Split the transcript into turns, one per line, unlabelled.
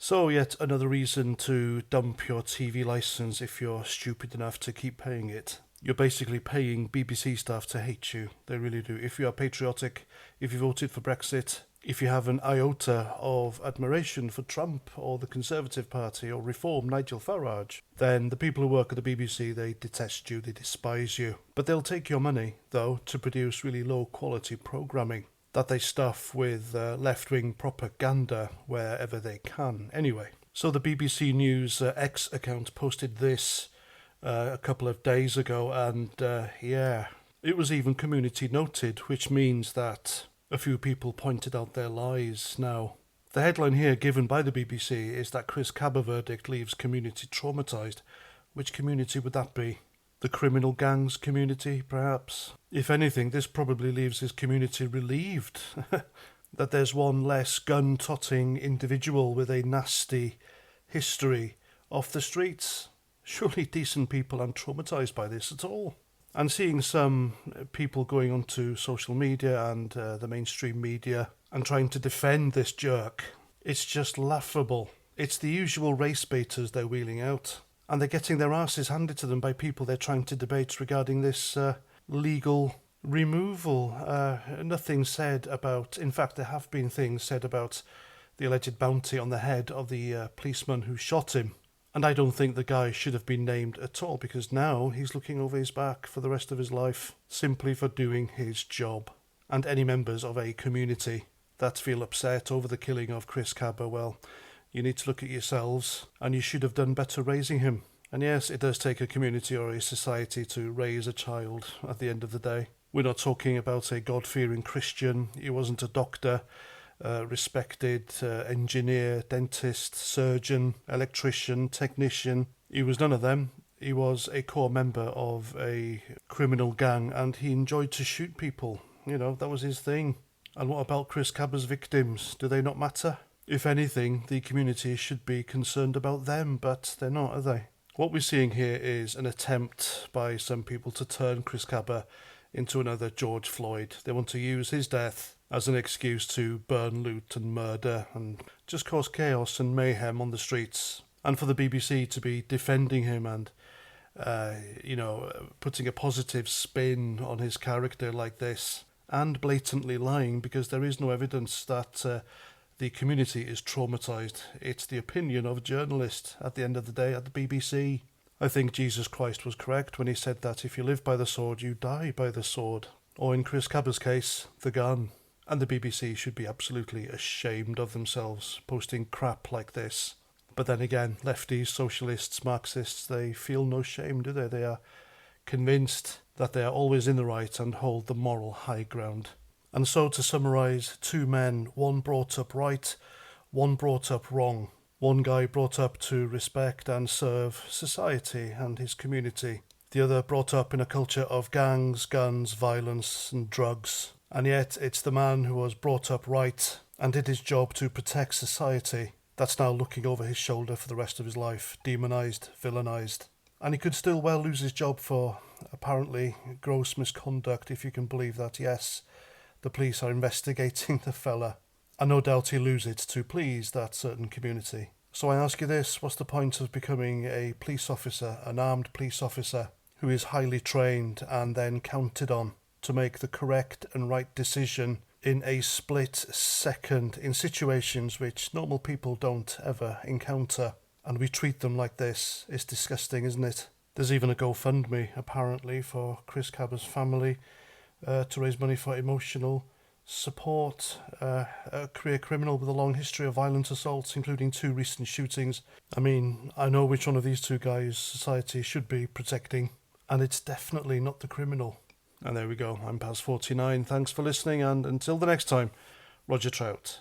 So yet another reason to dump your TV licence if you're stupid enough to keep paying it. You're basically paying BBC staff to hate you. They really do. If you are patriotic, if you voted for Brexit, if you have an iota of admiration for Trump or the Conservative Party or Reform Nigel Farage, then the people who work at the BBC, they detest you, they despise you. But they'll take your money, though, to produce really low-quality programming that they stuff with left-wing propaganda wherever they can. Anyway, so the BBC News X account posted this a couple of days ago, and it was even community noted, which means that a few people pointed out their lies. Now, the headline here given by the BBC is that Chris Cabba verdict leaves community traumatised. Which community would that be? The criminal gangs community, perhaps? If anything, this probably leaves his community relieved that there's one less gun-totting individual with a nasty history off the streets. Surely decent people aren't traumatised by this at all. And seeing some people going onto social media and the mainstream media and trying to defend this jerk, it's just laughable. It's the usual race baiters they're wheeling out. And they're getting their asses handed to them by people they're trying to debate regarding this legal removal. Nothing said about... In fact, there have been things said about the alleged bounty on the head of the policeman who shot him. And I don't think the guy should have been named at all, because now he's looking over his back for the rest of his life, simply for doing his job. And any members of a community that feel upset over the killing of Chris Cabba, well, you need to look at yourselves, and you should have done better raising him. And yes, it does take a community or a society to raise a child at the end of the day. We're not talking about a God-fearing Christian. He wasn't a doctor, respected engineer, dentist, surgeon, electrician, technician. He was none of them. He was a core member of a criminal gang, and he enjoyed to shoot people. You know, that was his thing. And what about Chris Cabba's victims? Do they not matter? If anything, the community should be concerned about them, but they're not, are they? What we're seeing here is an attempt by some people to turn Chris Cabba into another George Floyd. They want to use his death as an excuse to burn, loot and murder and just cause chaos and mayhem on the streets. And for the BBC to be defending him and, putting a positive spin on his character like this, and blatantly lying because there is no evidence that the community is traumatised. It's the opinion of a journalist at the end of the day at the BBC. I think Jesus Christ was correct when he said that if you live by the sword, you die by the sword. Or in Chris Cabba's case, the gun. And the BBC should be absolutely ashamed of themselves, posting crap like this. But then again, lefties, socialists, Marxists, they feel no shame, do they? They are convinced that they are always in the right and hold the moral high ground. And so, to summarise, two men, one brought up right, one brought up wrong. One guy brought up to respect and serve society and his community. The other brought up in a culture of gangs, guns, violence and drugs. And yet, it's the man who was brought up right and did his job to protect society that's now looking over his shoulder for the rest of his life, demonised, villainised. And he could still well lose his job for, apparently, gross misconduct, if you can believe that, yes. The police are investigating the fella, and no doubt he'll lose it to please that certain community. So I ask you this, what's the point of becoming a police officer, an armed police officer, who is highly trained and then counted on to make the correct and right decision in a split second in situations which normal people don't ever encounter? And we treat them like this. It's disgusting, isn't it? There's even a GoFundMe, apparently, for Chris Cabba's family, to raise money for emotional support. A career criminal with a long history of violent assaults, including 2 recent shootings. I mean, I know which one of these 2 guys society should be protecting, and it's definitely not the criminal. And there we go, I'm past 49. Thanks for listening, and until the next time, Roger Trout.